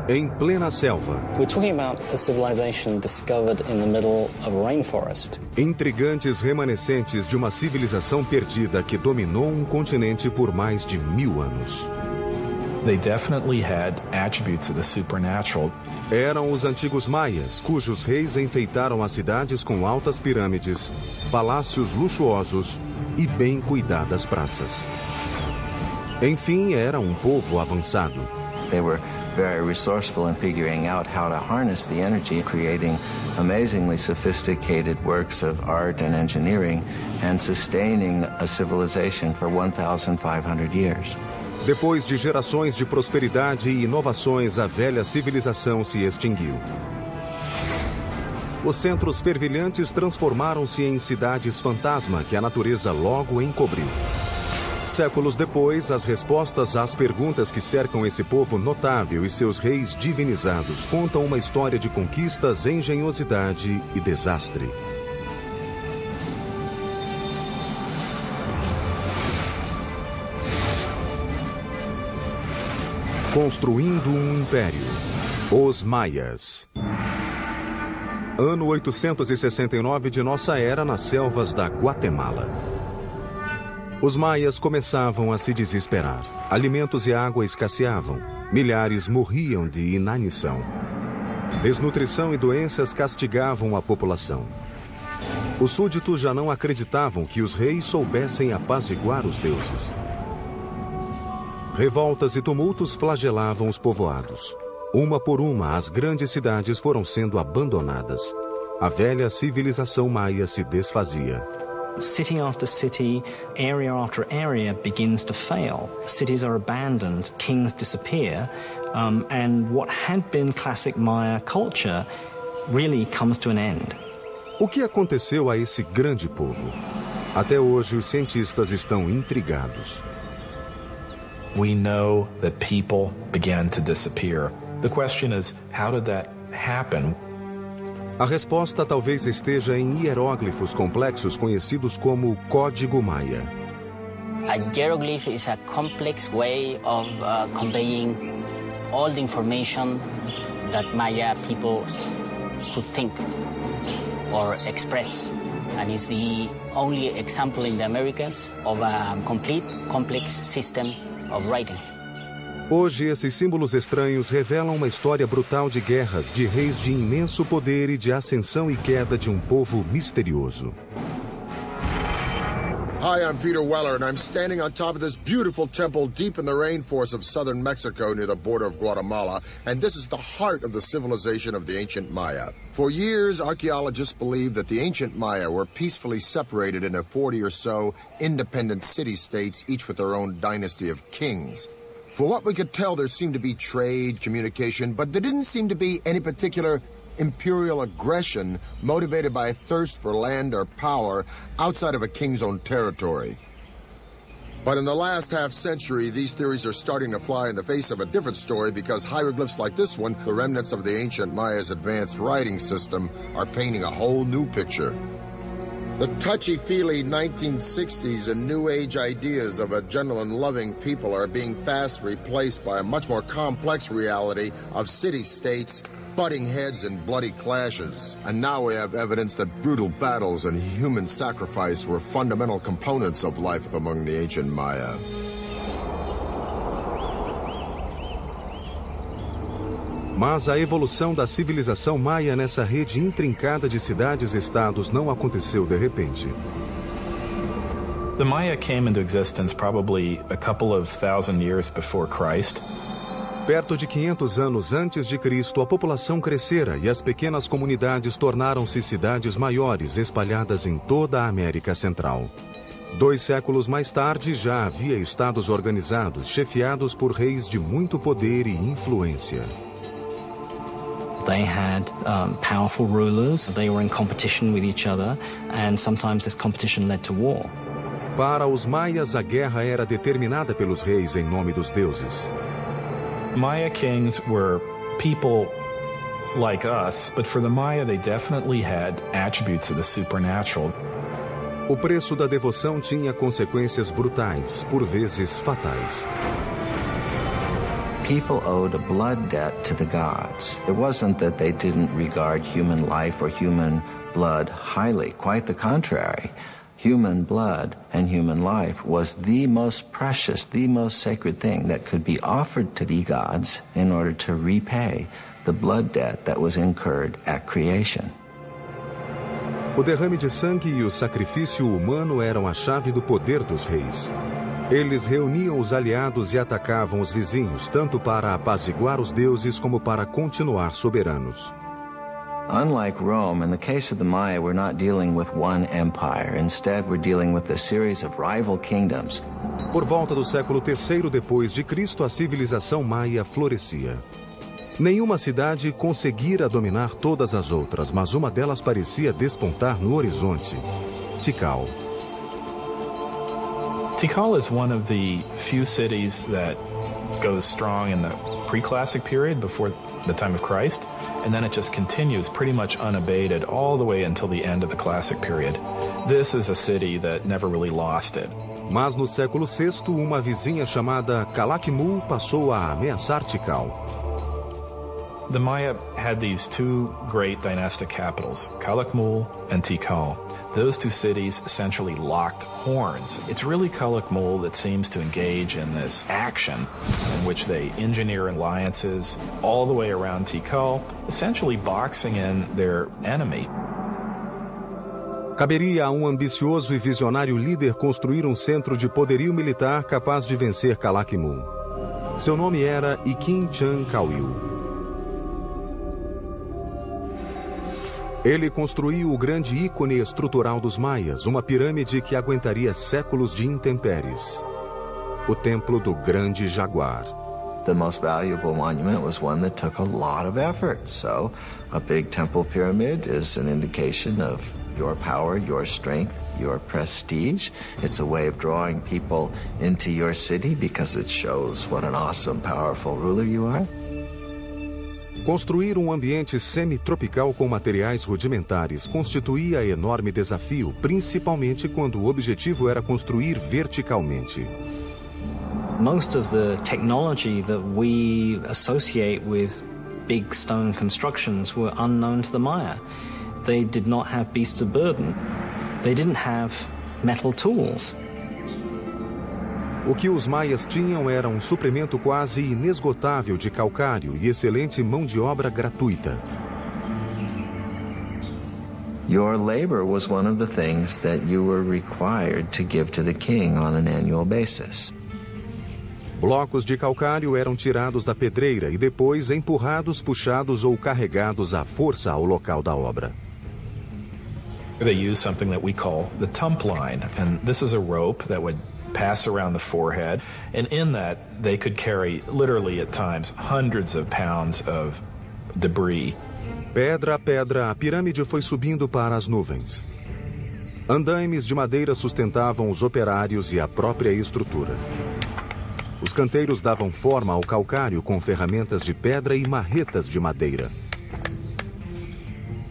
Em plena selva. We're talking about a civilization discovered in the middle of a rainforest. Intrigantes remanescentes de uma civilização perdida que dominou um continente por mais de 1000 anos. They definitely had attributes of the supernatural. Eram os antigos maias, cujos reis enfeitaram as cidades com altas pirâmides, palácios luxuosos e bem cuidadas praças. Enfim, era um povo avançado. They were very resourceful in figuring out how to harness the energy, creating amazingly sophisticated works of art and engineering, and sustaining a civilization for 1,500 years. Depois de gerações de prosperidade e inovações, a velha civilização se extinguiu. Os centros fervilhantes transformaram-se em cidades fantasma que a natureza logo encobriu. Séculos depois, as respostas às perguntas que cercam esse povo notável e seus reis divinizados contam uma história de conquistas, engenhosidade e desastre. Construindo um império. Os Maias. Ano 869 de nossa era, nas selvas da Guatemala. Os maias começavam a se desesperar. Alimentos e água escasseavam. Milhares morriam de inanição. Desnutrição e doenças castigavam a população. Os súditos já não acreditavam que os reis soubessem apaziguar os deuses. Revoltas e tumultos flagelavam os povoados. Uma por uma, as grandes cidades foram sendo abandonadas. A velha civilização maia se desfazia. City after city, area after area begins to fail. Cities are abandoned, kings disappear, and what had been classic Maya culture really comes to an end. O que aconteceu a esse grande povo? Até hoje, os cientistas estão intrigados. We know that people began to disappear. The question is, how did that happen? A resposta talvez esteja em hieróglifos complexos conhecidos como Código Maia. A hieroglyph is a complex way of conveying all the information that Maya people could think or express. And is the only example in the Americas of a complete, complex system of writing. Hoje, esses símbolos estranhos revelam uma história brutal de guerras, de reis de imenso poder e de ascensão e queda de um povo misterioso. Hi, I'm Peter Weller, and I'm standing on top of this beautiful temple deep in the rainforest of southern Mexico near the border of Guatemala, and this is the heart of the civilization of the ancient Maya. For years, archaeologists believed that the ancient Maya were peacefully separated into 40 or so independent city-states, each with their own dynasty of kings. For what we could tell, there seemed to be trade, communication, but there didn't seem to be any particular imperial aggression motivated by a thirst for land or power outside of a king's own territory. But in the last half-century, these theories are starting to fly in the face of a different story because hieroglyphs like this one, the remnants of the ancient Maya's advanced writing system, are painting a whole new picture. The touchy-feely 1960s and New Age ideas of a gentle and loving people are being fast replaced by a much more complex reality of city-states, butting heads and bloody clashes. And now we have evidence that brutal battles and human sacrifice were fundamental components of life among the ancient Maya. Mas a evolução da civilização maia nessa rede intrincada de cidades-estados não aconteceu de repente. The Maya came into existence probably a couple of thousand years before Christ. Perto de 500 anos antes de Cristo, a população crescera e as pequenas comunidades tornaram-se cidades maiores espalhadas em toda a América Central. 2 séculos mais tarde, já havia estados organizados, chefiados por reis de muito poder e influência. They had powerful rulers, they were in competition with each other, and sometimes this competition led to war. Para os maias, a guerra era determinada pelos reis em nome dos deuses. Maya kings were people like us, but for the Maya they definitely had attributes of the supernatural. O preço da devoção tinha consequências brutais, por vezes fatais. people owed a blood debt to the gods. It wasn't that they didn't regard human life or human blood highly. Quite the contrary. Human blood and human life was the most precious, the most sacred thing that could be offered to the gods in order to repay the blood debt that was incurred at creation. O derrame de sangue e o sacrifício humano eram a chave do poder dos reis. Eles reuniam os aliados e atacavam os vizinhos, tanto para apaziguar os deuses como para continuar soberanos. Unlike Rome, in the case of the Maya, we're not dealing with one empire. Instead, we're dealing with a series of rival kingdoms. Por volta do século III depois de Cristo, a civilização maia florescia. Nenhuma cidade conseguira dominar todas as outras, mas uma delas parecia despontar no horizonte: Tikal. Tikal is one of the few cities that goes strong in the pre-classic period before the time of Christ, and then it just continues pretty much unabated all the way until the end of the classic period. This is a city that never really lost it. Mas no século VI, uma vizinha chamada Calakmul passou a ameaçar Tikal. The Maya had these two great dynastic capitals, Calakmul and Tikal. Those two cities essentially locked horns. It's really Calakmul that seems to engage in this action in which they engineer alliances all the way around Tikal, essentially boxing in their enemy. Caberia a um ambicioso e visionário líder construir um centro de poderio militar capaz de vencer Calakmul. Seu nome era Ikin Chan Kauil. Ele construiu o grande ícone estrutural dos maias, uma pirâmide que aguentaria séculos de intempéries. O Templo do Grande Jaguar. The most valuable monument was one that took a lot of effort. So, a big temple pyramid is an indication of your power, your strength, your prestige. It's a way of drawing people into your city because it shows what an awesome, powerful ruler you are. Construir um ambiente semi-tropical com materiais rudimentares constituía enorme desafio, principalmente quando o objetivo era construir verticalmente. Most of the technology that we associate with big stone constructions were unknown to the Maya. They did not have beasts of burden. They didn't have metal tools. O que os maias tinham era um suprimento quase inesgotável de calcário e excelente mão de obra gratuita. Your labor was one of the things that you were required to give to the king on an annual basis. Blocos de calcário eram tirados da pedreira e depois empurrados, puxados ou carregados à força ao local da obra. They used something that we call the tump line, and this is a rope that would pass around the forehead, and in that they could carry literally at times hundreds of pounds of debris. Pedra a pedra, a pirâmide foi subindo para as nuvens. Andaimes de madeira sustentavam os operários e a própria estrutura. Os canteiros davam forma ao calcário com ferramentas de pedra e marretas de madeira.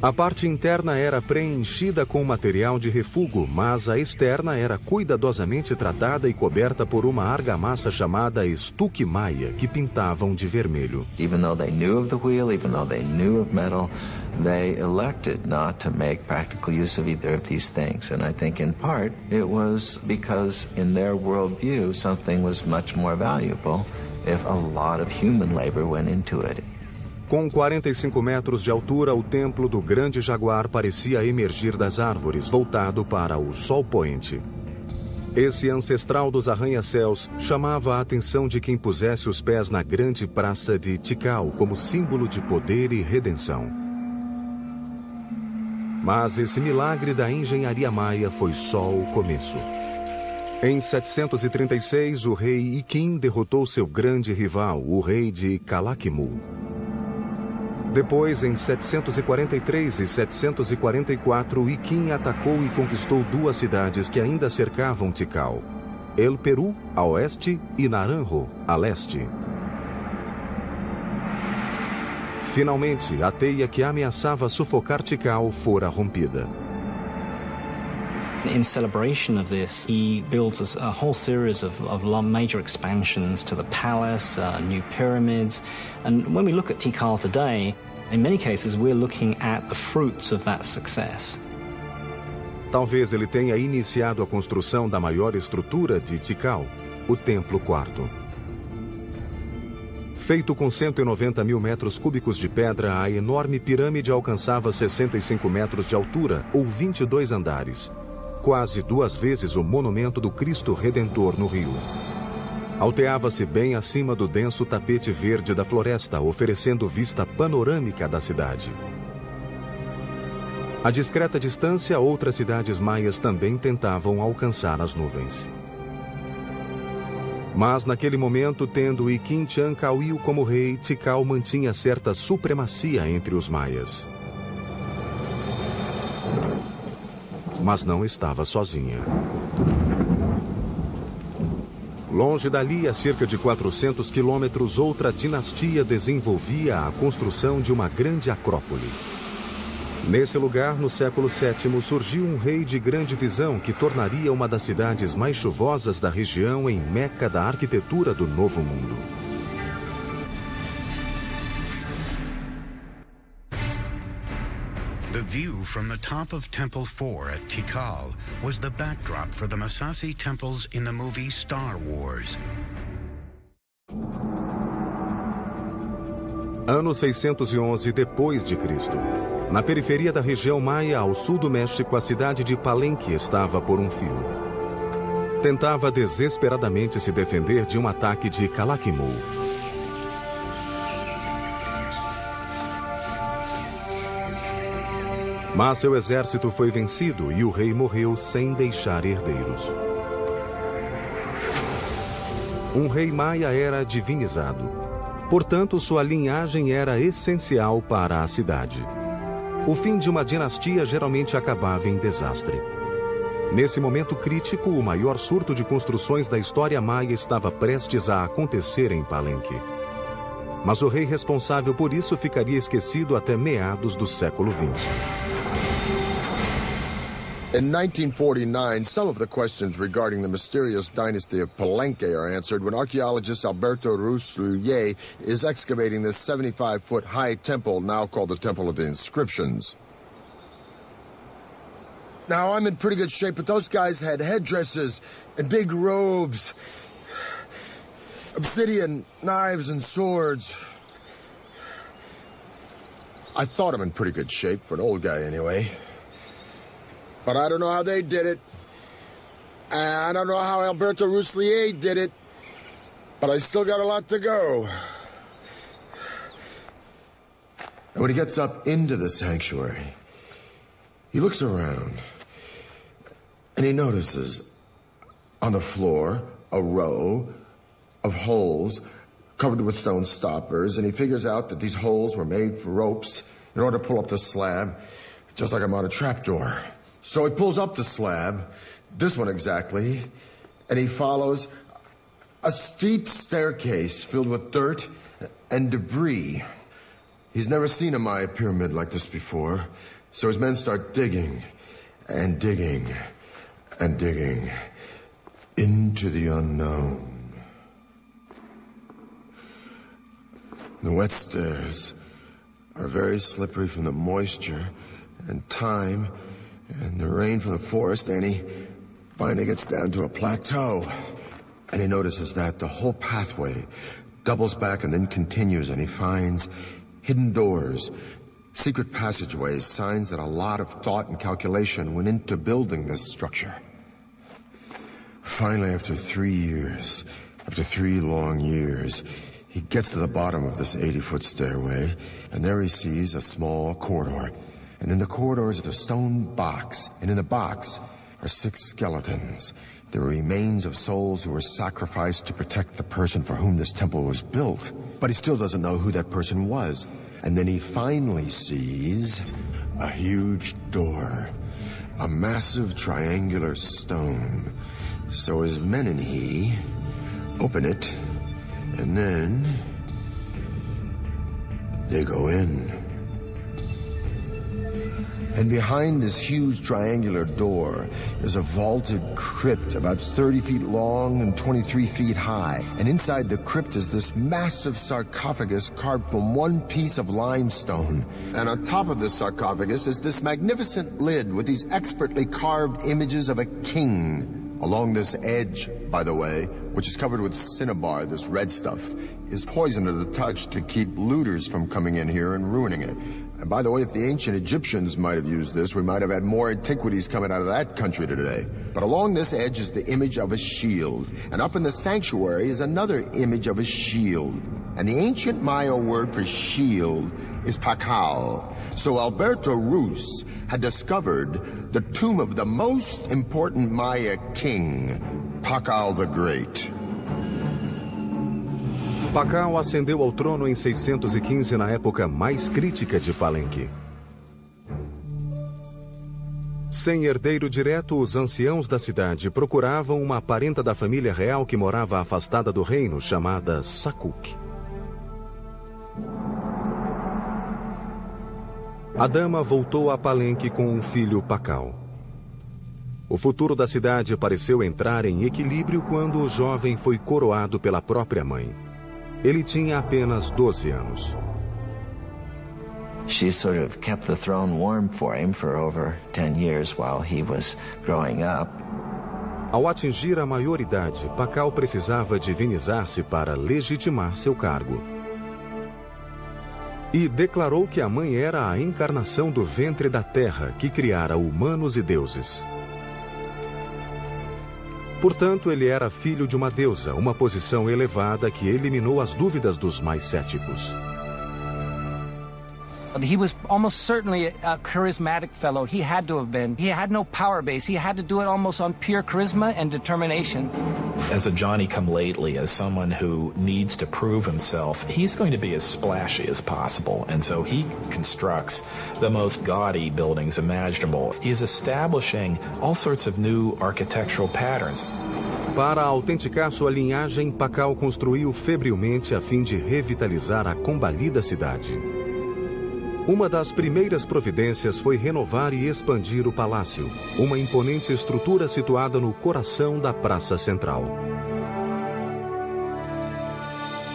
A parte interna era preenchida com material de refúgio, mas a externa era cuidadosamente tratada e coberta por uma argamassa chamada estuque maia, que pintavam de vermelho. Even though they knew of the wheel, even though they knew of metal, they elected not to make practical use of either of these things. And I think in part it was because in their worldview something was much more valuable if a lot of human labor went into it. Com 45 metros de altura, o Templo do Grande Jaguar parecia emergir das árvores, voltado para o sol poente. Esse ancestral dos arranha-céus chamava a atenção de quem pusesse os pés na grande praça de Tikal como símbolo de poder e redenção. Mas esse milagre da engenharia maia foi só o começo. Em 736, o rei Ikin derrotou seu grande rival, o rei de Calakmul. Depois, em 743 e 744, Ikin atacou e conquistou duas cidades que ainda cercavam Tikal: El Peru, a oeste, e Naranjo, a leste. Finalmente, a teia que ameaçava sufocar Tikal fora rompida. In celebration of this, he builds a whole series of major expansions to the palace, new pyramids. And when we look at Tikal today, in many cases we're looking at the fruits of that success. Talvez ele tenha iniciado a construção da maior estrutura de Tikal, o Templo Quarto. Feito com 190 mil metros cúbicos de pedra, a enorme pirâmide alcançava 65 metros de altura, ou 22 andares, quase 2 vezes o monumento do Cristo Redentor no Rio. Alteava-se bem acima do denso tapete verde da floresta, oferecendo vista panorâmica da cidade. A discreta distância, outras cidades maias também tentavam alcançar as nuvens. Mas, naquele momento, tendo Iquim-Tiancauil como rei, Tikal mantinha certa supremacia entre os maias. Mas não estava sozinha. Longe dali, a cerca de 400 quilômetros, outra dinastia desenvolvia a construção de uma grande acrópole. Nesse lugar, no século VII, surgiu um rei de grande visão que tornaria uma das cidades mais chuvosas da região em meca da arquitetura do Novo Mundo. The view from the top of Temple 4 at Tikal was the backdrop for the Massassi temples in the movie Star Wars. Ano 611 depois de Cristo. Na periferia da região maia, ao sul do México, a cidade de Palenque estava por um fio. Tentava desesperadamente se defender de um ataque de Calakmul. Mas seu exército foi vencido e o rei morreu sem deixar herdeiros. Um rei maia era divinizado. Portanto, sua linhagem era essencial para a cidade. O fim de uma dinastia geralmente acabava em desastre. Nesse momento crítico, o maior surto de construções da história maia estava prestes a acontecer em Palenque. Mas o rei responsável por isso ficaria esquecido até meados do século XX. In 1949, some of the questions regarding the mysterious dynasty of Palenque are answered when archaeologist Alberto Rusluye is excavating this 75-foot-high temple, now called the Temple of the Inscriptions. Now, I'm in pretty good shape, but those guys had headdresses and big robes, obsidian knives and swords. I thought I'm in pretty good shape, for an old guy anyway. But I don't know how they did it. I don't know how Alberto Ruslier did it. But I still got a lot to go. And when he gets up into the sanctuary, he looks around and he notices on the floor a row of holes covered with stone stoppers, and he figures out that these holes were made for ropes in order to pull up the slab, just like I'm on a trapdoor. So he pulls up the slab, this one exactly, and he follows a steep staircase filled with dirt and debris. He's never seen a Maya pyramid like this before, so his men start digging and digging and digging into the unknown. The wet stairs are very slippery from the moisture and time and the rain from the forest, and he finally gets down to a plateau. And he notices that the whole pathway doubles back and then continues, and he finds hidden doors, secret passageways, signs that a lot of thought and calculation went into building this structure. Finally, after 3 years, after 3 long years, he gets to the bottom of this 80-foot stairway, and there he sees a small corridor. And in the corridor is a stone box, and in the box are 6 skeletons, the remains of souls who were sacrificed to protect the person for whom this temple was built. But he still doesn't know who that person was. And then he finally sees a huge door, a massive triangular stone. So his men and he open it, and then they go in. And behind this huge triangular door is a vaulted crypt about 30 feet long and 23 feet high. And inside the crypt is this massive sarcophagus carved from one piece of limestone. And on top of this sarcophagus is this magnificent lid with these expertly carved images of a king. Along this edge, by the way, which is covered with cinnabar, this red stuff, is poison to the touch to keep looters from coming in here and ruining it. And by the way, if the ancient Egyptians might have used this, we might have had more antiquities coming out of that country today. But along this edge is the image of a shield. And up in the sanctuary is another image of a shield. And the ancient Maya word for shield is Pakal. So Alberto Ruz had discovered the tomb of the most important Maya king, Pakal the Great. Pakal ascendeu ao trono em 615, na época mais crítica de Palenque. Sem herdeiro direto, os anciãos da cidade procuravam uma parenta da família real que morava afastada do reino, chamada Sakuk. A dama voltou a Palenque com um filho, Pakal. O futuro da cidade pareceu entrar em equilíbrio quando o jovem foi coroado pela própria mãe. Ele tinha apenas 12 anos. She sort of kept the throne warm for him for over 10 years while he was growing up. Ao atingir a maioridade, Pakal precisava divinizar-se para legitimar seu cargo. E declarou que a mãe era a encarnação do ventre da terra que criara humanos e deuses. Portanto, ele era filho de uma deusa, uma posição elevada que eliminou as dúvidas dos mais céticos. He was almost certainly a charismatic fellow. He had to have been. He had no power base. He had to do it almost on pure charisma and determination. As a Johnny-come-lately, as someone who needs to prove himself, he's going to be as splashy as possible. And so he constructs the most gaudy buildings imaginable. He is establishing all sorts of new architectural patterns. Para autenticar sua linhagem, Pakal construiu febrilmente a fim de revitalizar a combalida cidade. Uma das primeiras providências foi renovar e expandir o palácio, uma imponente estrutura situada no coração da praça central.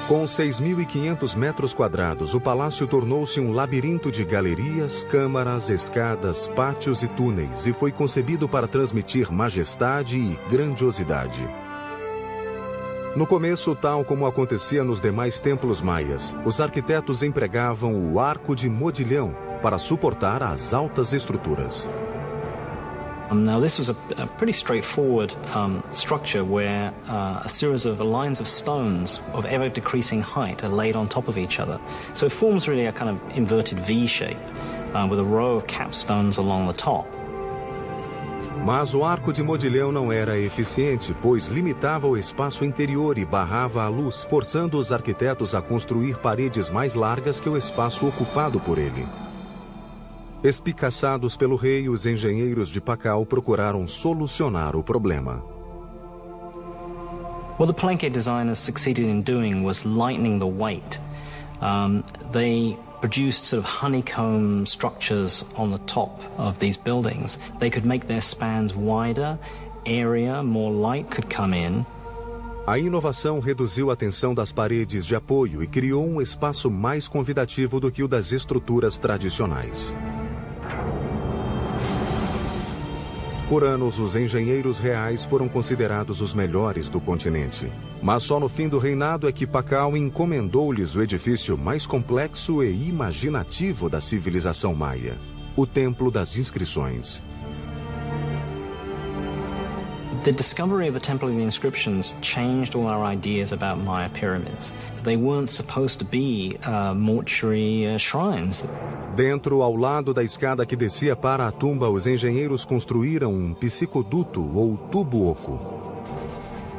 Com 6.500 metros quadrados, o palácio tornou-se um labirinto de galerias, câmaras, escadas, pátios e túneis, e foi concebido para transmitir majestade e grandiosidade. No começo, tal como acontecia nos demais templos maias, os arquitetos empregavam o arco de modilhão para suportar as altas estruturas. Now this was a pretty straightforward structure where a series of lines of stones of ever-decreasing height are laid on top of each other. So it forms really a kind of inverted V shape with a row of capstones along the top. Mas o arco de modilhão não era eficiente, pois limitava o espaço interior e barrava a luz, forçando os arquitetos a construir paredes mais largas que o espaço ocupado por ele. Espicaçados pelo rei, os engenheiros de Pakal procuraram solucionar o problema. What the Palenque designers succeeded in doing was lightening the weight. They produced sort of honeycomb structures on the top of these buildings. They could make their spans wider, airier, more light could come in. A inovação reduziu a tensão das paredes de apoio e criou um espaço mais convidativo do que o das estruturas tradicionais. Por anos, os engenheiros reais foram considerados os melhores do continente. Mas só no fim do reinado é que Pakal encomendou-lhes o edifício mais complexo e imaginativo da civilização maia, o Templo das Inscrições. The discovery of the Temple of the Inscriptions changed all our ideas about Maya pyramids. They weren't supposed to be mortuary shrines. Dentro, ao lado da escada que descia para a tumba, os engenheiros construíram um psicoduto ou tubo oco.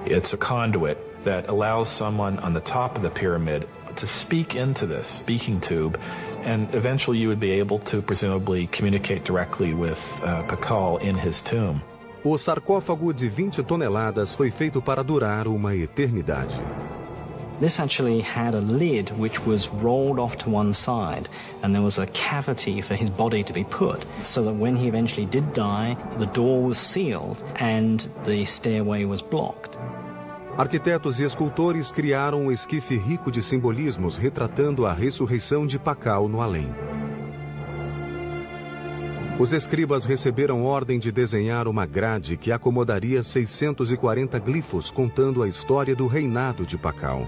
It's a conduit that allows someone on the top of the pyramid to speak into this speaking tube, and eventually you would be able to presumably communicate directly with Pakal in his tomb. O sarcófago de 20 toneladas foi feito para durar uma eternidade. This actually had a lid which was rolled off to one side, and there was a cavity for his body to be put, so that when he eventually did die, the door was sealed and the stairway was blocked. Arquitetos e escultores criaram um esquife rico de simbolismos retratando a ressurreição de Pakal no além. Os escribas receberam ordem de desenhar uma grade que acomodaria 640 glifos contando a história do reinado de Pakal.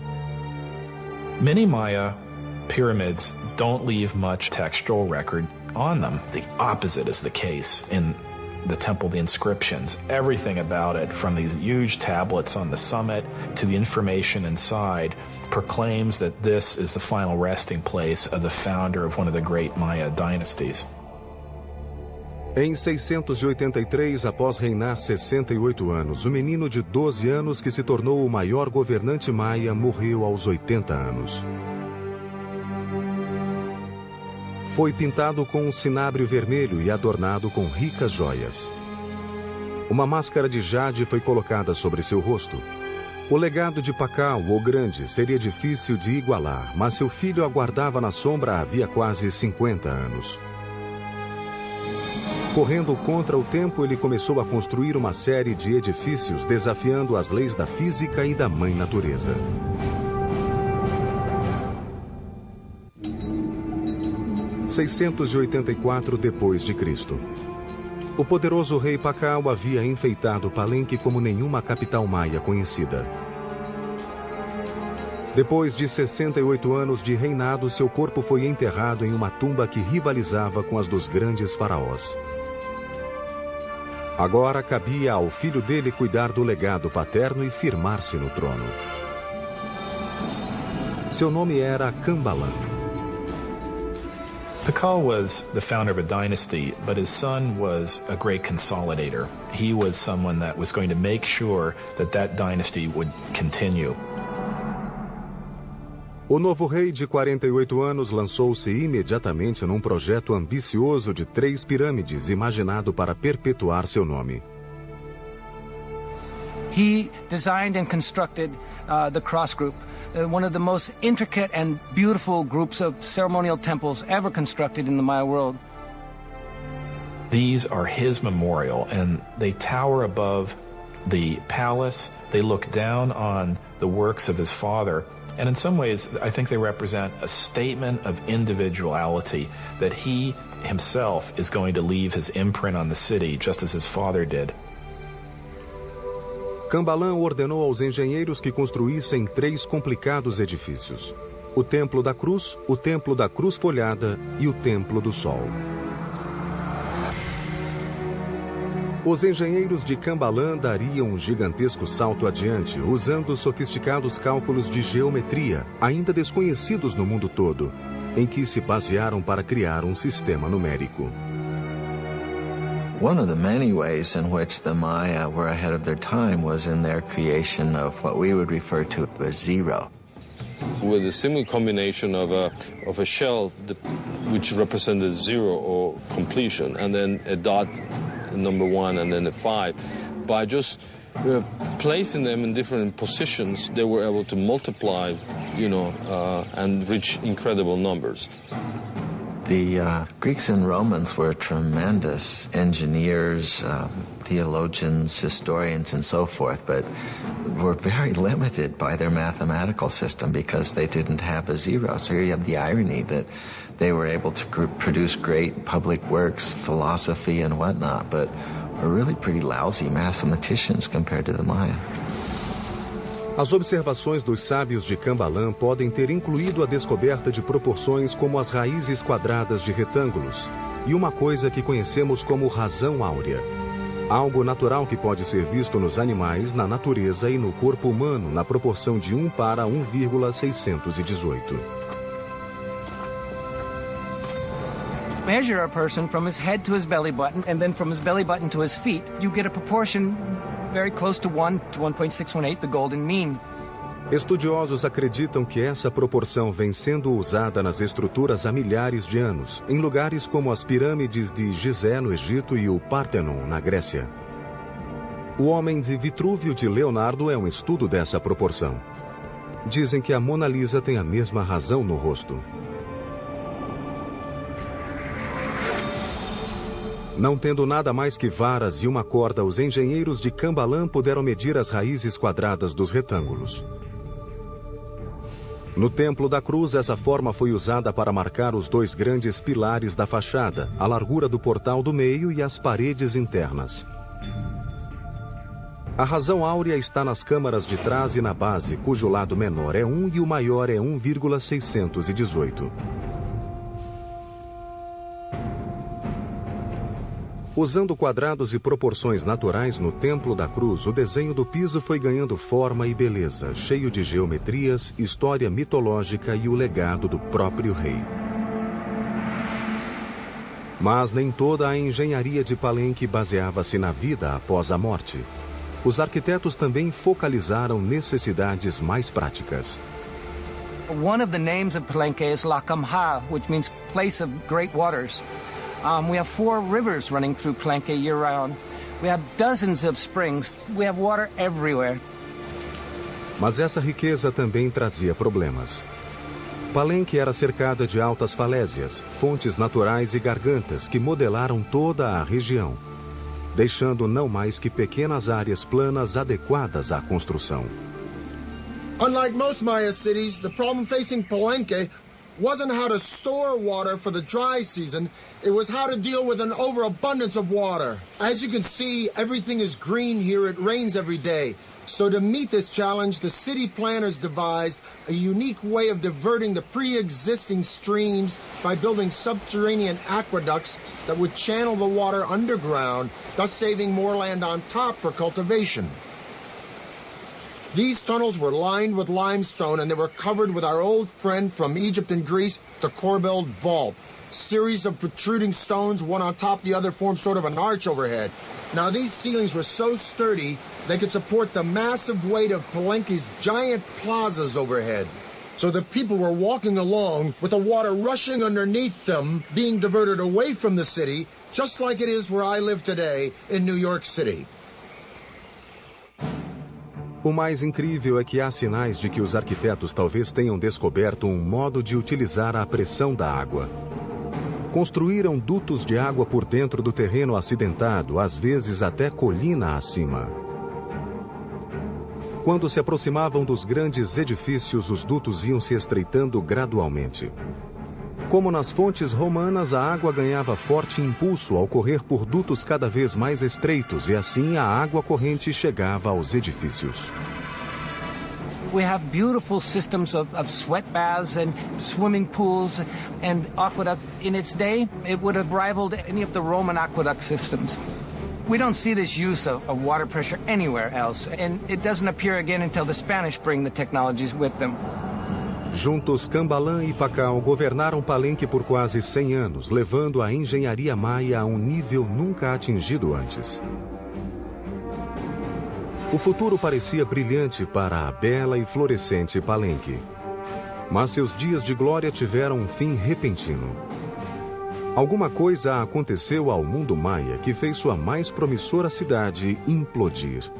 Many Maya pyramids don't leave much textual record on them. The opposite is the case in the temple, the inscriptions. Everything about it, from these huge tablets on the summit to the information inside, proclaims that this is the final resting place of the founder of one of the great Maya dynasties. Em 683, após reinar 68 anos, o menino de 12 anos que se tornou o maior governante maia morreu aos 80 anos. Foi pintado com um cinábrio vermelho e adornado com ricas joias. Uma máscara de jade foi colocada sobre seu rosto. O legado de Pakal, o Grande, seria difícil de igualar, mas seu filho aguardava na sombra havia quase 50 anos. Correndo contra o tempo, ele começou a construir uma série de edifícios desafiando as leis da física e da mãe natureza. Em 684 d.C. O poderoso rei Pakal havia enfeitado Palenque como nenhuma capital maia conhecida. Depois de 68 anos de reinado, seu corpo foi enterrado em uma tumba que rivalizava com as dos grandes faraós. Agora cabia ao filho dele cuidar do legado paterno e firmar-se no trono. Seu nome era Kambalan. Pakal was the founder of a dynasty, but his son was a great consolidator. He was someone that was going to make sure that that dynasty would continue. O novo rei de 48 anos lançou-se imediatamente num projeto ambicioso de 3 pirâmides imaginado para perpetuar seu nome. He designed and constructed the Cross Group, one of the most intricate and beautiful groups of ceremonial temples ever constructed in the Maya world. These are his memorial, and they tower above the palace. They look down on the works of his father. And in some ways, I think they represent a statement of individuality, that he himself is going to leave his imprint on the city, just as his father did. Kambalan ordenou aos engenheiros que construíssem 3 complicados edifícios: o Templo da Cruz, o Templo da Cruz Folhada e o Templo do Sol. Os engenheiros de Kambalan dariam um gigantesco salto adiante, usando sofisticados cálculos de geometria, ainda desconhecidos no mundo todo, em que se basearam para criar um sistema numérico. One of the many ways in which the Maya were ahead of their time was in their creation of what we would refer to as zero. With a similar combination of a shell which represented 0 or completion, and then a dot, number 1, and then a 5. By just placing them in different positions, they were able to multiply, and reach incredible numbers. The Greeks and Romans were tremendous engineers, theologians, historians, and so forth, but were very limited by their mathematical system because they didn't have a zero. So here you have the irony that they were able to produce great public works, philosophy, and whatnot, but are really pretty lousy mathematicians compared to the Maya. As observações dos sábios de Kambalan podem ter incluído a descoberta de proporções como as raízes quadradas de retângulos e uma coisa que conhecemos como razão áurea. Algo natural que pode ser visto nos animais, na natureza e no corpo humano na proporção de 1 para 1,618. Measure a person from his head to his belly button, and then from his belly button to his feet, you get a proportion very close to 1 to 1.618, the golden mean. Estudiosos acreditam que essa proporção vem sendo usada nas estruturas há milhares de anos, em lugares como as pirâmides de Gizé, no Egito, e o Pártenon, na Grécia. O Homem de Vitrúvio de Leonardo é um estudo dessa proporção. Dizem que a Mona Lisa tem a mesma razão no rosto. Não tendo nada mais que varas e uma corda, os engenheiros de Cambalan puderam medir as raízes quadradas dos retângulos. No Templo da Cruz, essa forma foi usada para marcar os dois grandes pilares da fachada, a largura do portal do meio e as paredes internas. A razão áurea está nas câmaras de trás e na base, cujo lado menor é 1 e o maior é 1,618. Usando quadrados e proporções naturais no Templo da Cruz, o desenho do piso foi ganhando forma e beleza, cheio de geometrias, história mitológica e o legado do próprio rei. Mas nem toda a engenharia de Palenque baseava-se na vida após a morte. Os arquitetos também focalizaram necessidades mais práticas. One of the names of Palenque is Lacamha, which means place of great waters. We have 4 rivers running through Palenque year-round. We have dozens of springs. We have water everywhere. Mas essa riqueza também trazia problemas. Palenque era cercada de altas falésias, fontes naturais e gargantas que modelaram toda a região, deixando não mais que pequenas áreas planas adequadas à construção. Unlike most Maya cities, the problem facing Palenque wasn't how to store water for the dry season, it was how to deal with an overabundance of water. As you can see, everything is green here, it rains every day. So to meet this challenge, the city planners devised a unique way of diverting the pre-existing streams by building subterranean aqueducts that would channel the water underground, thus saving more land on top for cultivation. These tunnels were lined with limestone and they were covered with our old friend from Egypt and Greece, the Corbelled Vault. Series of protruding stones, one on top of the other, formed sort of an arch overhead. Now these ceilings were so sturdy, they could support the massive weight of Palenque's giant plazas overhead. So the people were walking along with the water rushing underneath them, being diverted away from the city, just like it is where I live today in New York City. O mais incrível é que há sinais de que os arquitetos talvez tenham descoberto um modo de utilizar a pressão da água. Construíram dutos de água por dentro do terreno acidentado, às vezes até colina acima. Quando se aproximavam dos grandes edifícios, os dutos iam se estreitando gradualmente. Como nas fontes romanas, a água ganhava forte impulso ao correr por dutos cada vez mais estreitos e assim a água corrente chegava aos edifícios. We have beautiful systems of sweat baths and swimming pools and aqueduct. In its day, it would have rivaled any of the Roman aqueduct systems. We don't see this use of water pressure anywhere else, and it doesn't appear again until the Spanish bring the technologies with them. Juntos, Cambalan e Pacal governaram Palenque por quase 100 anos, levando a engenharia maia a um nível nunca atingido antes. O futuro parecia brilhante para a bela e florescente Palenque. Mas seus dias de glória tiveram um fim repentino. Alguma coisa aconteceu ao mundo maia que fez sua mais promissora cidade implodir.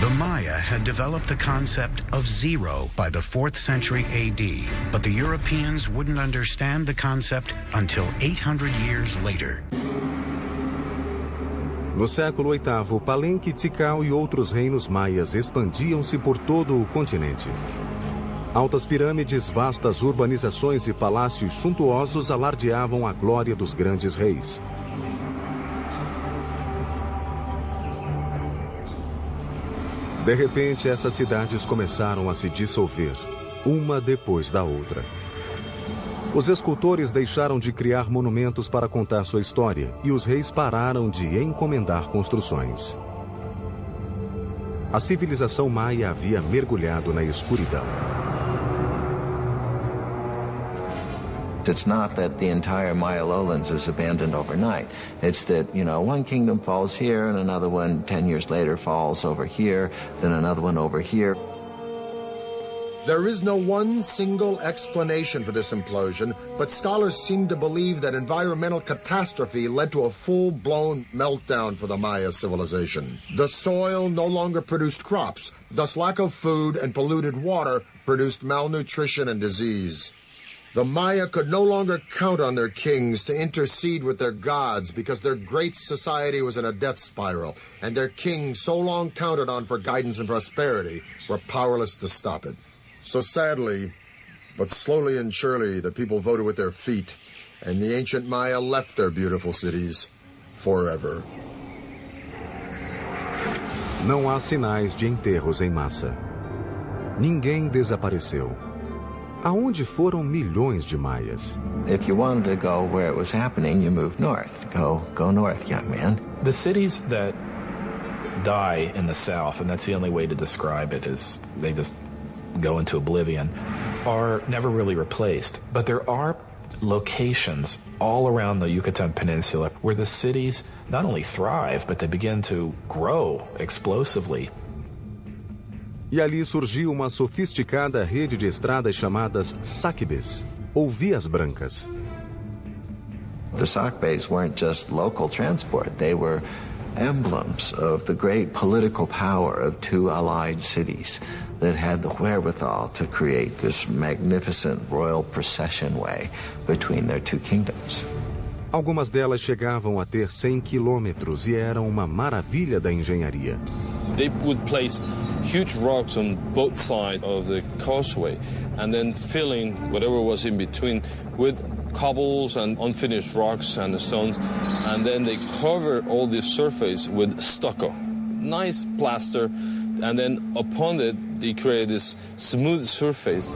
The Maya had developed the concept of zero by the 4th century AD, but the Europeans wouldn't understand the concept until 800 years later. No século VIII, Palenque, Tikal e outros reinos maias expandiam-se por todo o continente. Altas pirâmides, vastas urbanizações e palácios suntuosos alardeavam a glória dos grandes reis. De repente, essas cidades começaram a se dissolver, uma depois da outra. Os escultores deixaram de criar monumentos para contar sua história e os reis pararam de encomendar construções. A civilização maia havia mergulhado na escuridão. It's not that the entire Maya lowlands is abandoned overnight. It's that, one kingdom falls here and another one 10 years later falls over here, then another one over here. There is no one single explanation for this implosion, but scholars seem to believe that environmental catastrophe led to a full-blown meltdown for the Maya civilization. The soil no longer produced crops, thus lack of food and polluted water produced malnutrition and disease. The Maya could no longer count on their kings to intercede with their gods because their great society was in a death spiral, and their kings, so long counted on for guidance and prosperity, were powerless to stop it. So sadly, but slowly and surely, the people voted with their feet, and the ancient Maya left their beautiful cities forever. Não há sinais de enterros em massa. Ninguém desapareceu. Aonde foram milhões de maias? If you wanted to go where it was happening, you moved north. Go north, young man. The cities that die in the south, and that's the only way to describe it, is they just go into oblivion, are never really replaced. But there are locations all around the Yucatan Peninsula where the cities not only thrive, but they begin to grow explosively. E ali surgiu uma sofisticada rede de estradas chamadas sacbes, ou vias brancas. The sacbes weren't just local transport. They were emblems of the great political power of two allied cities that had the wherewithal to create this magnificent royal procession way between their two kingdoms. Algumas delas chegavam a ter 100 quilômetros e eram uma maravilha da engenharia. They would place huge rocks on both sides of the causeway and then filling whatever was in between with cobbles and unfinished rocks and stones, and then they cover all this surface with stucco, nice plaster, and then upon it they create this smooth surface.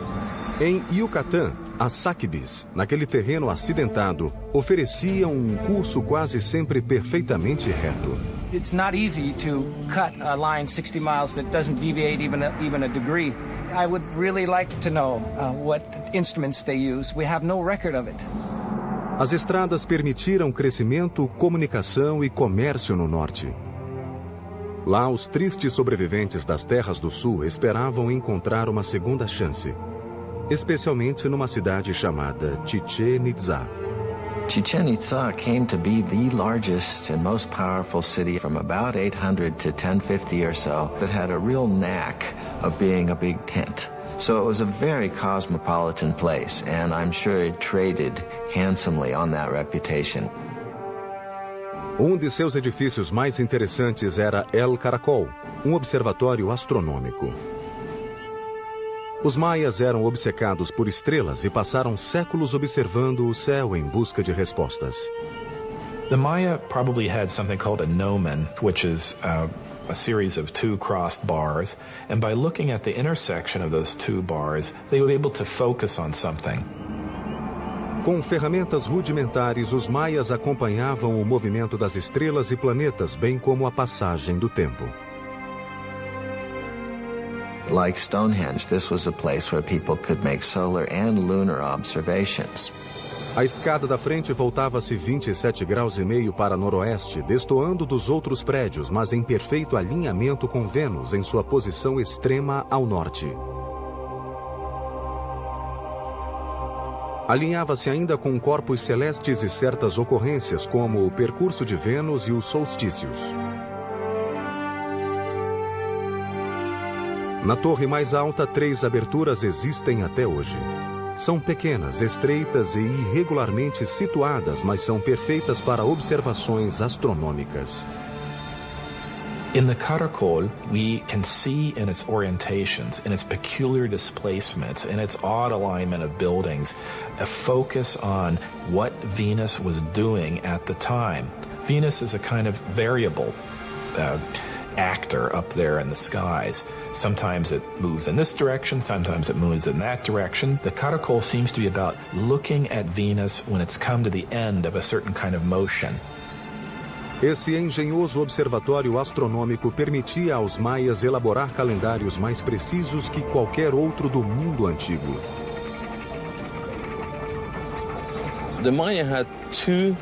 Em Yucatán, as sacbes, naquele terreno acidentado, ofereciam um curso quase sempre perfeitamente reto. It's not easy to cut a line 60 miles that doesn't deviate even a degree. I would really like to know what instruments they use. We have no record of it. As estradas permitiram crescimento, comunicação e comércio no norte. Lá, os tristes sobreviventes das terras do sul esperavam encontrar uma segunda chance, especialmente numa cidade chamada Chichén Itzá. Chichen Itza came to be the largest and most powerful city from about 800 to 1050 or so that had a real knack of being a big tent. So it was a very cosmopolitan place, and I'm sure it traded handsomely on that reputation. Um de seus edifícios mais interessantes era El Caracol, um observatório astronômico. Os maias eram obcecados por estrelas e passaram séculos observando o céu em busca de respostas. The Maya probably had something called a gnomon, which is a series of two crossed bars, and by looking at the intersection of those two bars, they were able to focus on something. Com ferramentas rudimentares, os maias acompanhavam o movimento das estrelas e planetas, bem como a passagem do tempo. Like Stonehenge, this was a place where people could make solar and lunar observations. A escada da frente voltava-se 27 graus e meio para noroeste, destoando dos outros prédios, mas em perfeito alinhamento com Vênus em sua posição extrema ao norte. Alinhava-se ainda com corpos celestes e certas ocorrências, como o percurso de Vênus e os solstícios. Na torre mais alta, 3 aberturas existem até hoje. São pequenas, estreitas e irregularmente situadas, mas são perfeitas para observações astronômicas. In the Caracol, we can see in its orientations, in its peculiar displacements, in its odd alignment of buildings, a focus on what Venus was doing at the time. Venus is a kind of variable actor up there in the skies. Sometimes it moves in this direction, sometimes it moves in that direction. The Caracol seems to be about looking at Venus when it's come to the end of a certain kind of motion. Esse engenhoso observatório astronômico permitia aos maias elaborar calendários mais precisos que qualquer outro do mundo antigo. The Maya had 2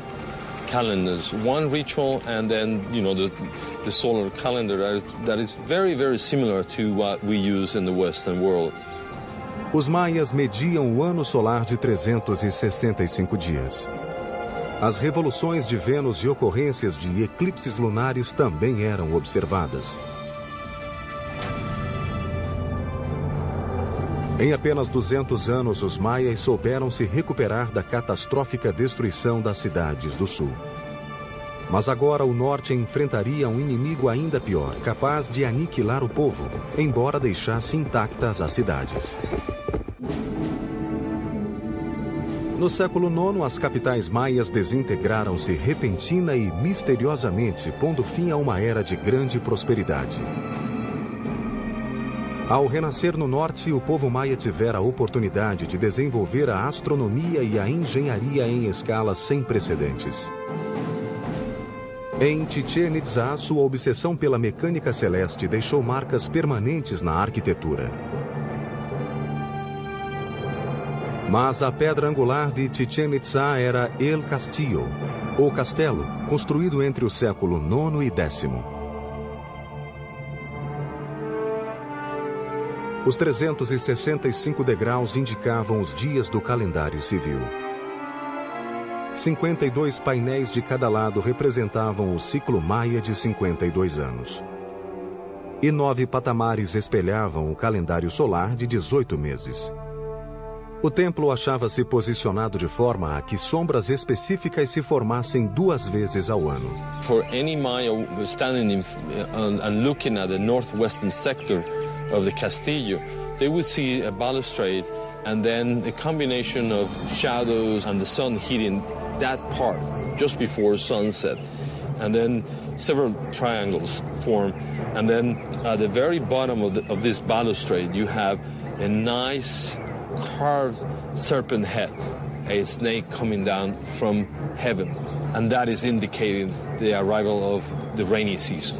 calendars, one ritual and then, the solar calendar that is very, very similar to what we use in the Western world. Os maias mediam o ano solar de 365 dias. As revoluções de Vênus e ocorrências de eclipses lunares também eram observadas. Em apenas 200 anos, os maias souberam se recuperar da catastrófica destruição das cidades do sul. Mas agora o norte enfrentaria um inimigo ainda pior, capaz de aniquilar o povo, embora deixasse intactas as cidades. No século IX, as capitais maias desintegraram-se repentina e misteriosamente, pondo fim a uma era de grande prosperidade. Ao renascer no norte, o povo maia tivera a oportunidade de desenvolver a astronomia e a engenharia em escalas sem precedentes. Em Chichén Itzá, sua obsessão pela mecânica celeste deixou marcas permanentes na arquitetura. Mas a pedra angular de Chichén Itzá era El Castillo, o castelo, construído entre o século IX e X. Os 365 degraus indicavam os dias do calendário civil. 52 painéis de cada lado representavam o ciclo maia de 52 anos. E 9 patamares espelhavam o calendário solar de 18 meses. O templo achava-se posicionado de forma a que sombras específicas se formassem 2 vezes ao ano. For any Maya standing and looking at the northwestern sector of the Castillo, they would see a balustrade and then a combination of shadows and the sun hitting that part just before sunset. And then several triangles form. And then at the very bottom of this balustrade, you have a nice carved serpent head, a snake coming down from heaven. And that is indicating the arrival of the rainy season.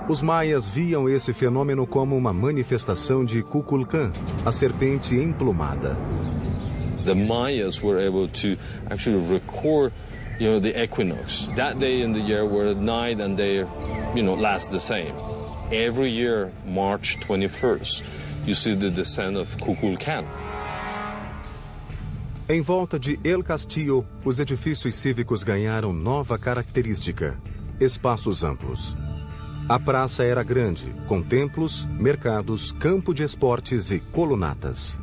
Os maias viam esse fenômeno como uma manifestação de Kukulkan, a serpente emplumada. The Mayas were able to actually record, the equinox. That day in the year where night and day, last the same. Every year, March 21st, you see the descent of Kukulkan. Em volta de El Castillo, os edifícios cívicos ganharam nova característica: espaços amplos. A praça era grande, com templos, mercados, campo de esportes e colunatas.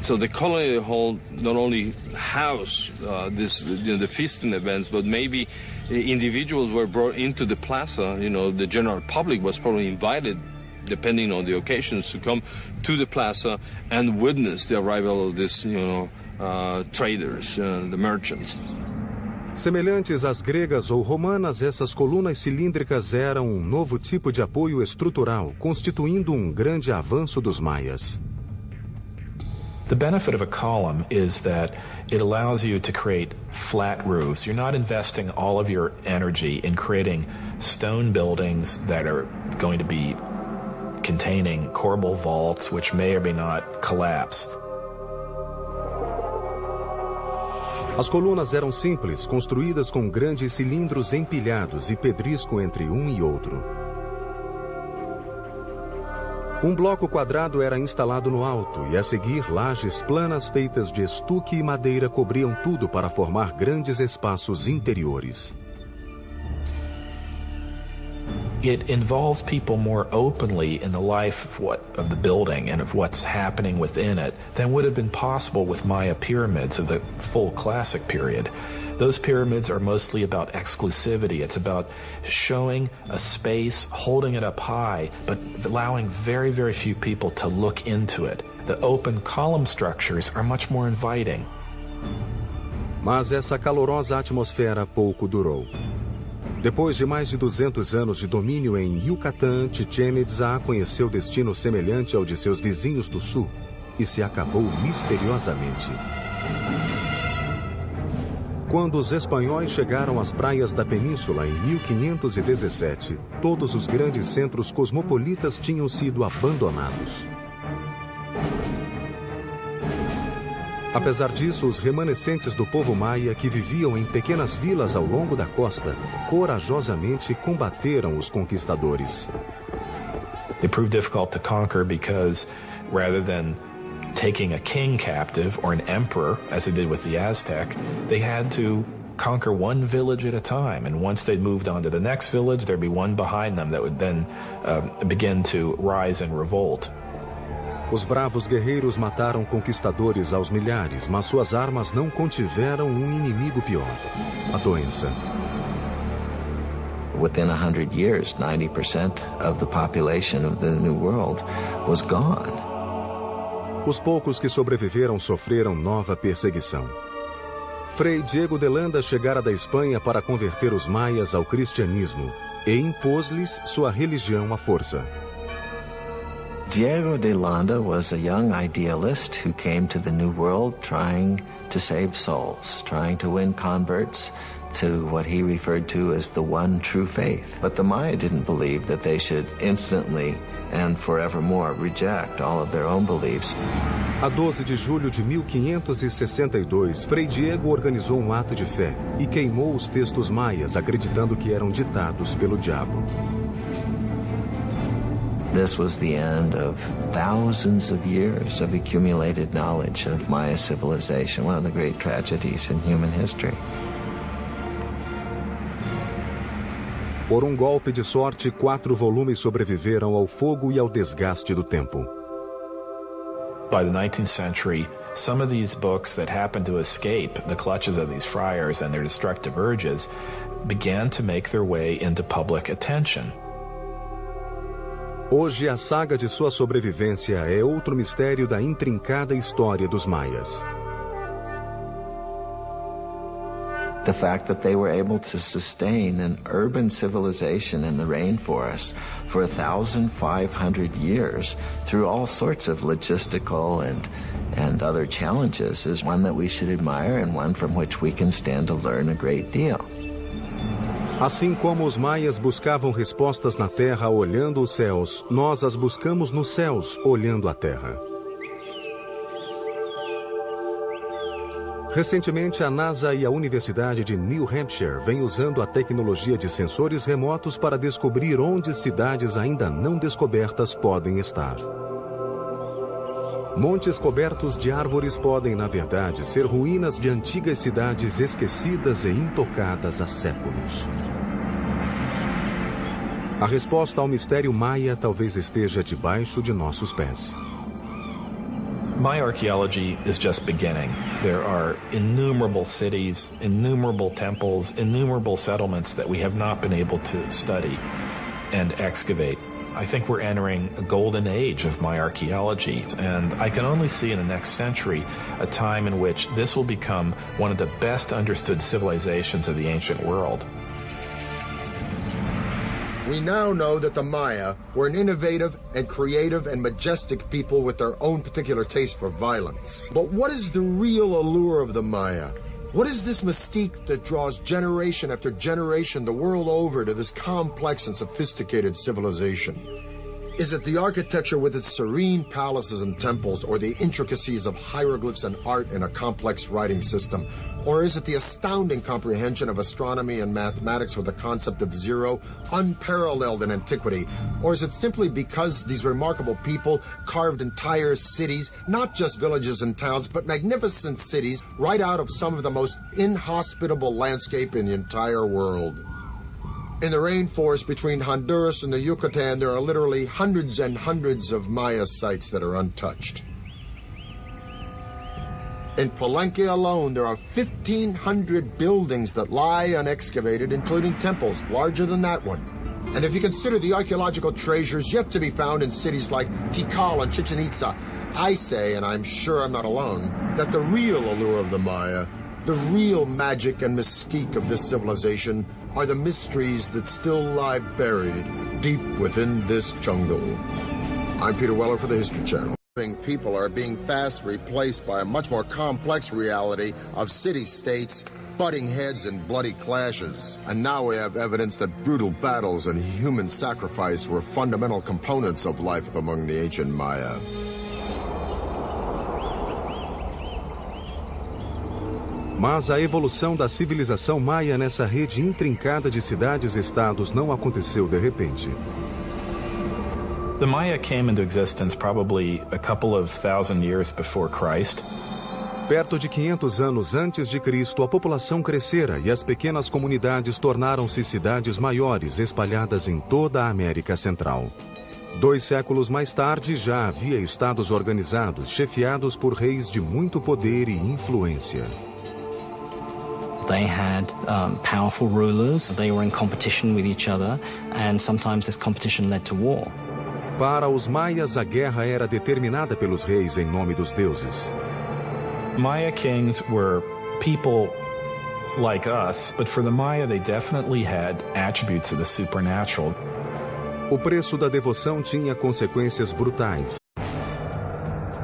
So the colony hall not only housed the feasting events, but maybe individuals were brought into the plaza. The general public was probably invited, depending on the occasions, to come to the plaza and witness the arrival of these, traders, the merchants. Semelhantes às gregas ou romanas, essas colunas cilíndricas eram um novo tipo de apoio estrutural, constituindo um grande avanço dos maias. The benefit of a column is that it allows you to create flat roofs. You're not investing all of your energy in creating stone buildings that are going to be containing corbel vaults, which may or may not collapse. As colunas eram simples, construídas com grandes cilindros empilhados e pedrisco entre um e outro. Um bloco quadrado era instalado no alto e, a seguir, lajes planas feitas de estuque e madeira cobriam tudo para formar grandes espaços interiores. It involves people more openly in the life of the building and of what's happening within it than would have been possible with Maya pyramids of the full classic period. Those pyramids are mostly about exclusivity. It's about showing a space, holding it up high, but allowing very, very few people to look into it. The open column structures are much more inviting. Mas essa calorosa atmosfera pouco durou. Depois de mais de 200 anos de domínio em Yucatán, Chichén Itzá conheceu destino semelhante ao de seus vizinhos do sul e se acabou misteriosamente. Quando os espanhóis chegaram às praias da península em 1517, todos os grandes centros cosmopolitas tinham sido abandonados. Apesar disso, os remanescentes do povo maia que viviam em pequenas vilas ao longo da costa, corajosamente combateram os conquistadores. It proved difficult to conquer because rather than taking a king captive or an emperor, as they did with the Aztec, they had to conquer one village at a time. And once they moved on to the next village, there'd be one behind them that would then begin to rise in revolt. Os bravos guerreiros mataram conquistadores aos milhares, mas suas armas não contiveram inimigo pior: a doença. Within 100 years, 90% of the population of the New World was gone. Os poucos que sobreviveram sofreram nova perseguição. Frei Diego de Landa chegara da Espanha para converter os maias ao cristianismo e impôs-lhes sua religião à força. Diego de Landa was a young idealist who came to the New World trying to save souls, trying to win converts to what he referred to as the one true faith. But the Maya didn't believe that they should instantly and forevermore reject all of their own beliefs. A 12 de julho de 1562, Frei Diego organizou um ato de fé e queimou os textos maias, acreditando que eram ditados pelo diabo. This was the end of thousands of years of accumulated knowledge of Maya civilization, one of the great tragedies in human history. Por um golpe de sorte, 4 volumes sobreviveram ao fogo e ao desgaste do tempo. By the 19th century, some of these books that happened to escape the clutches of these friars and their destructive urges began to make their way into public attention. Hoje, a saga de sua sobrevivência é outro mistério da intrincada história dos maias. The fact that they were able to sustain an urban civilization in the rainforest for 1,500 years through all sorts of logistical and other challenges is one that we should admire and one from which we can stand to learn a great deal. Assim como os maias buscavam respostas na terra olhando os céus, nós as buscamos nos céus olhando a terra. Recentemente, a NASA e a Universidade de New Hampshire vêm usando a tecnologia de sensores remotos para descobrir onde cidades ainda não descobertas podem estar. Montes cobertos de árvores podem, na verdade, ser ruínas de antigas cidades esquecidas e intocadas há séculos. A resposta ao mistério maia talvez esteja debaixo de nossos pés. Maya archaeology is just beginning. There are innumerable cities, innumerable temples, innumerable settlements that we have not been able to study and excavate. I think we're entering a golden age of Maya archaeology, and I can only see in the next century a time in which this will become one of the best understood civilizations of the ancient world. We now know that the Maya were an innovative and creative and majestic people with their own particular taste for violence. But what is the real allure of the Maya? What is this mystique that draws generation after generation the world over to this complex and sophisticated civilization? Is it the architecture with its serene palaces and temples, or the intricacies of hieroglyphs and art in a complex writing system? Or is it the astounding comprehension of astronomy and mathematics with the concept of zero, unparalleled in antiquity? Or is it simply because these remarkable people carved entire cities, not just villages and towns, but magnificent cities, right out of some of the most inhospitable landscape in the entire world? In the rainforest between Honduras and the Yucatan, there are literally hundreds and hundreds of Maya sites that are untouched. In Palenque alone, there are 1,500 buildings that lie unexcavated, including temples larger than that one. And if you consider the archaeological treasures yet to be found in cities like Tikal and Chichen Itza, I say, and I'm sure I'm not alone, that the real allure of the Maya, the real magic and mystique of this civilization, are the mysteries that still lie buried deep within this jungle. I'm Peter Weller for the History Channel. People are being fast replaced by a much more complex reality of city-states, butting heads and bloody clashes. And now we have evidence that brutal battles and human sacrifice were fundamental components of life among the ancient Maya. Mas a evolução da civilização maia nessa rede intrincada de cidades-estados não aconteceu de repente. The Maya came into existence probably a couple of thousand years before Christ. Perto de 500 anos antes de Cristo, a população crescera e as pequenas comunidades tornaram-se cidades maiores espalhadas em toda a América Central. 2 séculos mais tarde, já havia estados organizados, chefiados por reis de muito poder e influência. They had powerful rulers, they were in competition with each other, and sometimes this competition led to war. Para os maias, a guerra era determinada pelos reis em nome dos deuses. Maya kings were people like us, but for the Maya they definitely had attributes of the supernatural. O preço da devoção tinha consequências brutais.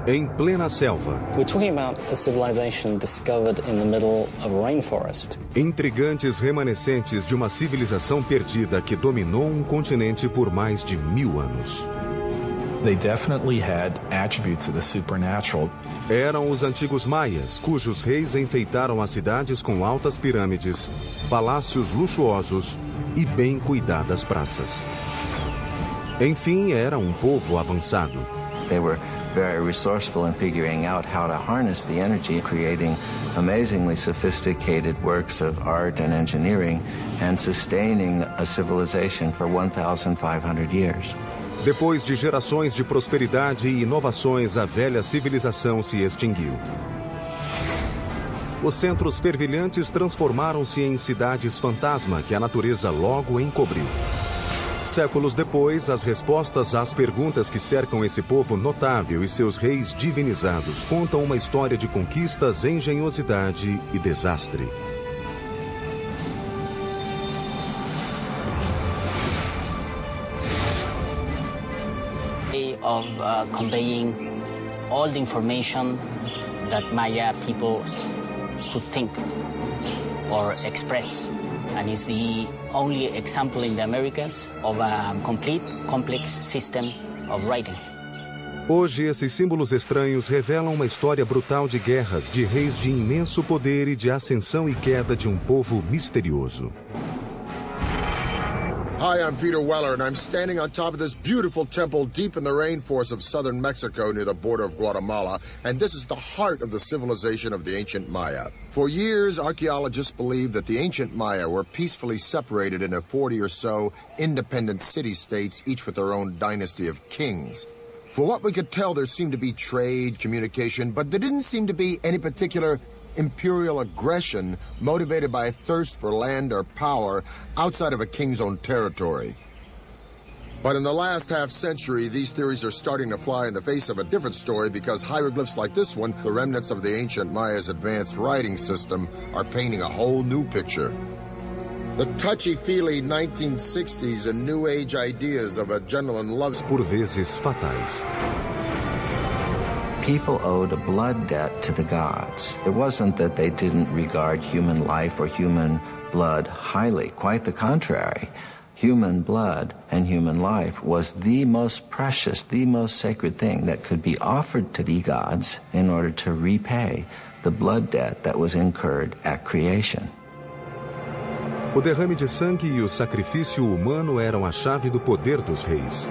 Em plena selva, We're talking about a civilization discovered in the middle of a rainforest. intrigantes remanescentes de uma civilização perdida que dominou um continente por mais de 1000 anos. They definitely had attributes of the supernatural. Eram os antigos maias, cujos reis enfeitaram as cidades com altas pirâmides, palácios luxuosos e bem cuidadas praças. Enfim, era um povo avançado. They were very resourceful in figuring out how to harness the energy, creating amazingly sophisticated works of art and engineering, and sustaining a civilization for 1,500 years. Depois de gerações de prosperidade e inovações, a velha civilização se extinguiu. Os centros fervilhantes transformaram-se em cidades fantasma que a natureza logo encobriu. Séculos depois, as respostas às perguntas que cercam esse povo notável e seus reis divinizados contam uma história de conquistas, engenhosidade e desastre. Of conveying all the information that Maya people could think or express, and is the only example in the Americas of a complete, complex system of writing. Hoje, esses símbolos estranhos revelam uma história brutal de guerras, de reis de imenso poder e de ascensão e queda de um povo misterioso. Hi, I'm Peter Weller, and I'm standing on top of this beautiful temple deep in the rainforest of southern Mexico near the border of Guatemala, and this is the heart of the civilization of the ancient Maya. For years, archaeologists believed that the ancient Maya were peacefully separated into 40 or so independent city-states, each with their own dynasty of kings. For what we could tell, there seemed to be trade, communication, but there didn't seem to be any particular imperial aggression motivated by a thirst for land or power outside of a king's own territory. But in the last half-century, these theories are starting to fly in the face of a different story because hieroglyphs like this one, the remnants of the ancient Maya's advanced writing system, are painting a whole new picture. The touchy-feely 1960s and New Age ideas of a gentleman loves... Por vezes fatais. People owed a blood debt to the gods. It wasn't that they didn't regard human life or human blood highly. Quite the contrary. Human blood and human life was the most precious, the most sacred thing that could be offered to the gods in order to repay the blood debt that was incurred at creation. O derrame de sangue e o sacrifício humano eram a chave do poder dos reis.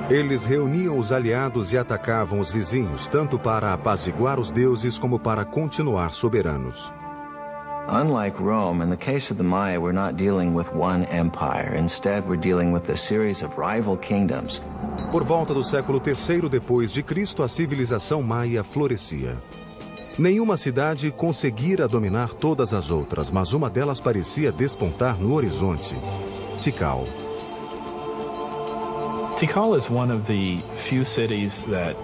Eles reuniam os aliados e atacavam os vizinhos, tanto para apaziguar os deuses como para continuar soberanos. Unlike Rome, in the case of the Maya, we're not dealing with one empire. Instead, we're dealing with a series of rival kingdoms. Por volta do século III depois de Cristo, a civilização maia florescia. Nenhuma cidade conseguira dominar todas as outras, mas uma delas parecia despontar no horizonte: Tikal. Tikal is one of the few cities that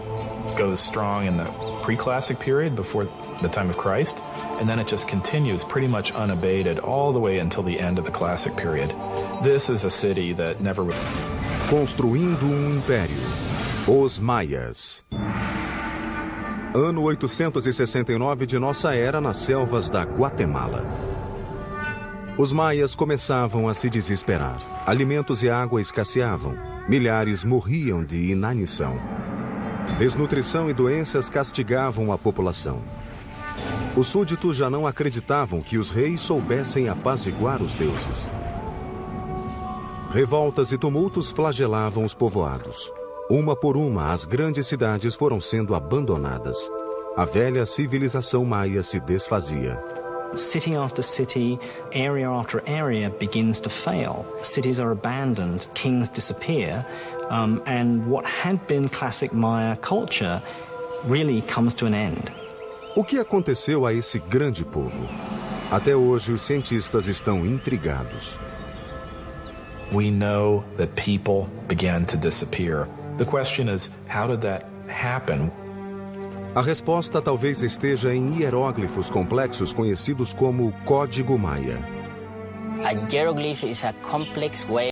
goes strong in the pre-classic period before the time of Christ, and then it just continues pretty much unabated all the way until the end of the classic period. This is a city that never... Construindo império. Os Maias. Ano 869 de nossa era, nas selvas da Guatemala. Os maias começavam a se desesperar. Alimentos e água escasseavam. Milhares morriam de inanição. Desnutrição e doenças castigavam a população. Os súditos já não acreditavam que os reis soubessem apaziguar os deuses. Revoltas e tumultos flagelavam os povoados. Uma por uma, as grandes cidades foram sendo abandonadas. A velha civilização maia se desfazia. City after city, area after area begins to fail. Cities are abandoned, kings disappear, and what had been classic Maya culture really comes to an end. O que aconteceu a esse grande povo? Até hoje, os cientistas estão intrigados. We know that people began to disappear. The question is, how did that happen? A resposta talvez esteja em hieróglifos complexos conhecidos como Código Maia. A hieroglyph is a complex way